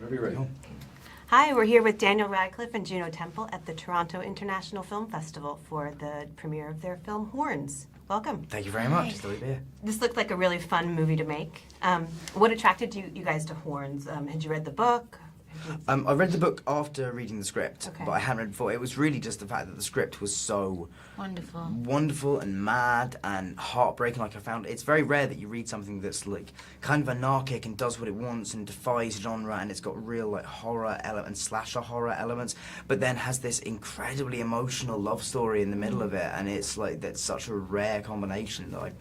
Whenever you're ready. Cool. Hi, we're here with Daniel Radcliffe and Juno Temple at the Toronto International Film Festival for the premiere of their film Horns. Welcome. Thank you very much. It's lovely to be here. This looked like a really fun movie to make. What attracted you guys to Horns? Had you read the book? I read the book after reading the script, Okay. but I hadn't read it before. It was really just the fact that the script was so wonderful and mad and heartbreaking. Like, I found it's very rare that you read something that's like kind of anarchic and does what it wants and defies genre, and it's got real like horror and slasher horror elements, but then has this incredibly emotional love story in the middle of it, and it's like that's such a rare combination that I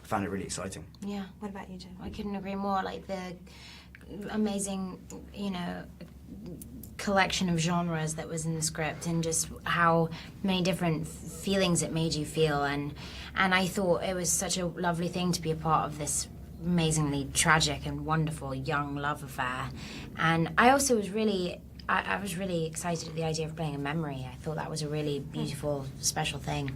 found it really exciting. Yeah. What about you, Jen? I couldn't agree more. Like the amazing, collection of genres that was in the script, and just how many different feelings it made you feel, and I thought it was such a lovely thing to be a part of this amazingly tragic and wonderful young love affair. And I also was really I was really excited at the idea of playing a memory. I thought that was a really beautiful, special thing.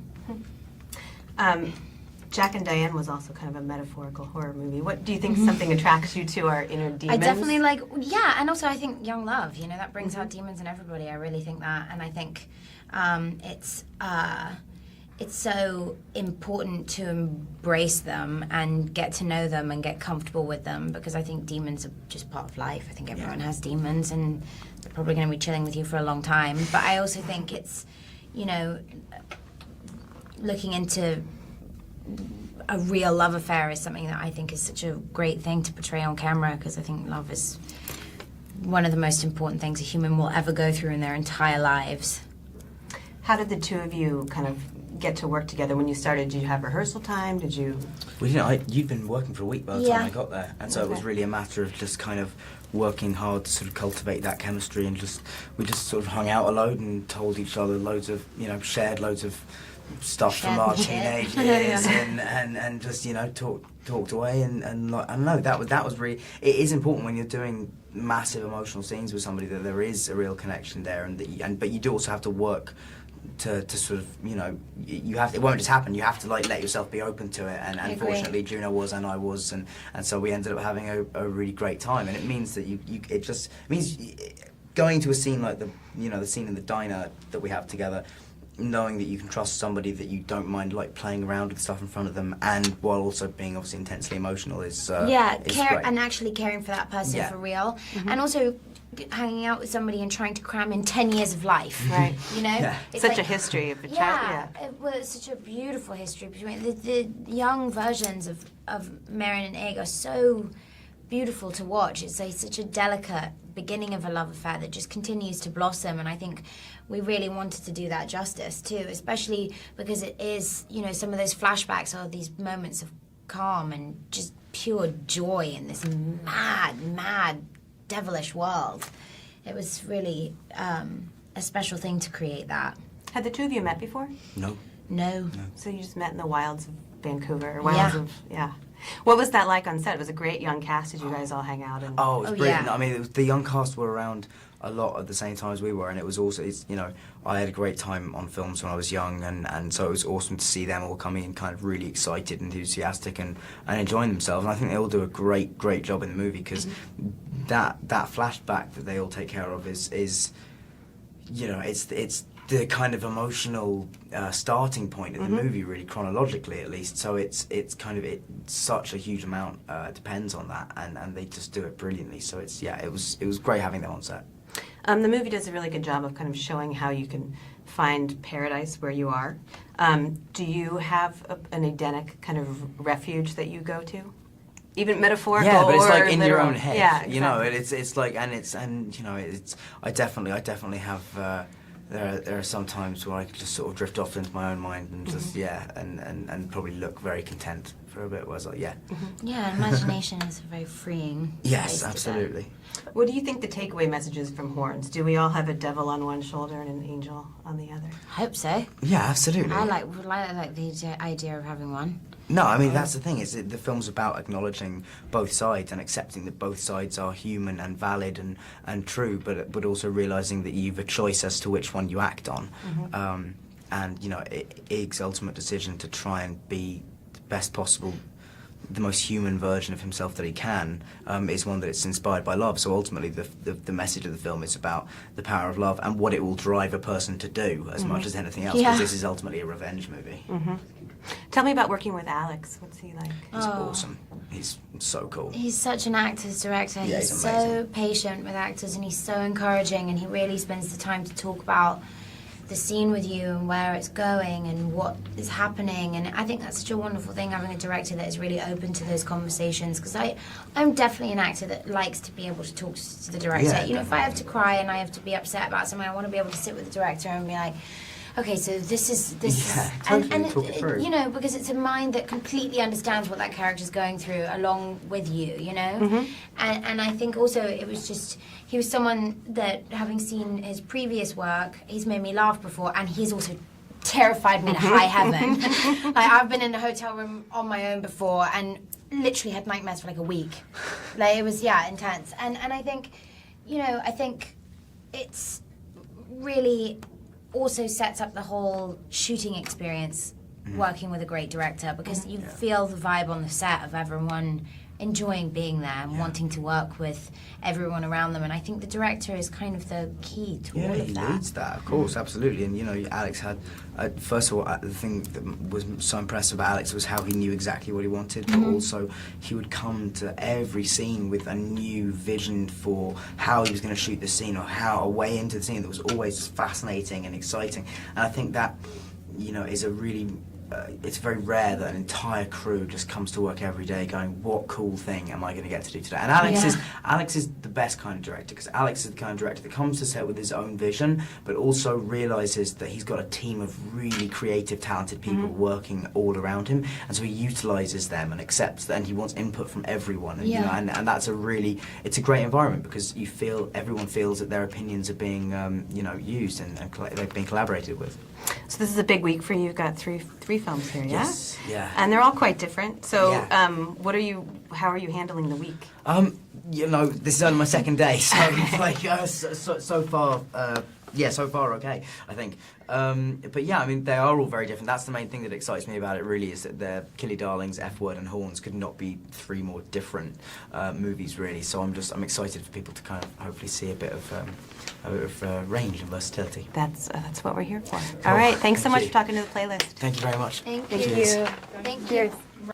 Jack and Diane was also kind of a metaphorical horror movie. What do you think something attracts you to our inner demons? I definitely and also I think young love, that brings out demons in everybody. I really think that, and I think it's so important to embrace them and get to know them and get comfortable with them, because I think demons are just part of life. I think everyone has demons, and they're probably going to be chilling with you for a long time. But I also think it's, looking into a real love affair is something that I think is such a great thing to portray on camera, because I think love is one of the most important things a human will ever go through in their entire lives. How did the two of you kind of get to work together when you started? Did you have rehearsal time? Did you? Well, you'd been working for a week by the time I got there, and so it was really a matter of just kind of working hard to sort of cultivate that chemistry, and we just sort of hung out a load and told each other loads of, shared loads of stuff from our teenage years, and just talked away, and like, I don't know, that was really, it is important when you're doing massive emotional scenes with somebody that there is a real connection there, but you do also have to work to sort of, you have to, it won't just happen. You have to let yourself be open to it, and fortunately Juno was, and I was, and so we ended up having a really great time. And it means that it means going to a scene like the scene in the diner that we have together, knowing that you can trust somebody, that you don't mind playing around with stuff in front of them, and while also being obviously intensely emotional is great. And actually caring for that person for real, and also hanging out with somebody and trying to cram in 10 years of life, right? It's such a history of a child. It was such a beautiful history between the young versions of Marion and Ig are so beautiful to watch. It's such a delicate beginning of a love affair that just continues to blossom, and I think we really wanted to do that justice too, especially because it is, some of those flashbacks are these moments of calm and just pure joy in this mad, devilish world. It was really a special thing to create that. Had the two of you met before? No. So you just met in the wilds of Vancouver, What was that like on set? It was a great young cast. Did you guys all hang out? And... Oh, it was brilliant. Yeah. I mean, the young cast were around a lot at the same time as we were, and it was also, I had a great time on films when I was young, and so it was awesome to see them all coming in kind of really excited, enthusiastic, and enjoying themselves. And I think they all do a great job in the movie, because that flashback that they all take care of is it's the kind of emotional starting point of the movie, really, chronologically at least. So it's such a huge amount depends on that, and they just do it brilliantly. So it was great having them on set. The movie does a really good job of kind of showing how you can find paradise where you are. Do you have an Edenic kind of refuge that you go to? Even metaphorical, yeah, but it's or in your own head. Yeah, exactly. It's like, I definitely have. There are some times where I could just sort of drift off into my own mind and just and probably look very content for a bit. Where I was like, Imagination is very freeing. Yes, absolutely. What do you think the takeaway messages from Horns? Do we all have a devil on one shoulder and an angel on the other? I hope so. Yeah, absolutely. I like the idea of having one. No, I mean, that's the thing, is that the film's about acknowledging both sides and accepting that both sides are human and valid and true, but also realising that you've a choice as to which one you act on. And, Ig's ultimate decision to try and be the best possible the most human version of himself that he can, is one that's inspired by love. So ultimately the message of the film is about the power of love and what it will drive a person to do as much as anything else, because this is ultimately a revenge movie. Tell me about working with Alex. What's he like? He's awesome. He's so cool. He's such an actor's director. Yeah, he's he's so amazing. patient with actors, and he's so encouraging, and he really spends the time to talk about the scene with you and where it's going and what is happening. And I think that's such a wonderful thing, having a director that is really open to those conversations, because I'm definitely an actor that likes to be able to talk to the director. Yeah, you know, if I have to cry and I have to be upset about something, I want to be able to sit with the director and be like, okay, so this is Totally talk it through. you know, because it's a mind that completely understands what that character's going through along with you, you know. And I think also it was just, he was someone that, having seen his previous work, he's made me laugh before, and he's also terrified me to high heaven. Like, I've been in a hotel room on my own before and literally had nightmares for like a week. Like, it was intense. And I think, you know, I think it's really also sets up the whole shooting experience working with a great director, because you feel the vibe on the set of everyone enjoying being there and wanting to work with everyone around them. And I think the director is kind of the key to all of that. Yeah, he leads that, of course, absolutely. And, you know, Alex had, first of all, the thing that was so impressive about Alex was how he knew exactly what he wanted, but also he would come to every scene with a new vision for how he was going to shoot the scene, or how a way into the scene that was always fascinating and exciting. And I think that, you know, is a really... it's very rare that an entire crew just comes to work every day going, what cool thing am I going to get to do today? And Alex is the best kind of director, because Alex is the kind of director that comes to set with his own vision, but also realises that he's got a team of really creative, talented people working all around him, and so he utilises them and accepts that, and he wants input from everyone. And, you know, and that's it's a great environment, because you feel, everyone feels that their opinions are being, you know, used and they've been collaborated with. So this is a big week for you. You've got three films here, yeah? Yes, yeah. And they're all quite different. So Yeah. how are you handling the week? You know, this is only my second day, so like so far, so far okay, I think. But yeah, I mean, they are all very different. That's the main thing that excites me about it, really, is that they're Killy Darlings, F Word, and Horns could not be three more different movies, really. So I'm excited for people to kind of hopefully see a bit of range and versatility. That's what we're here for. All right, thanks so much you. for talking to the playlist. Thank you very much. Thank Cheers. you. Thank you.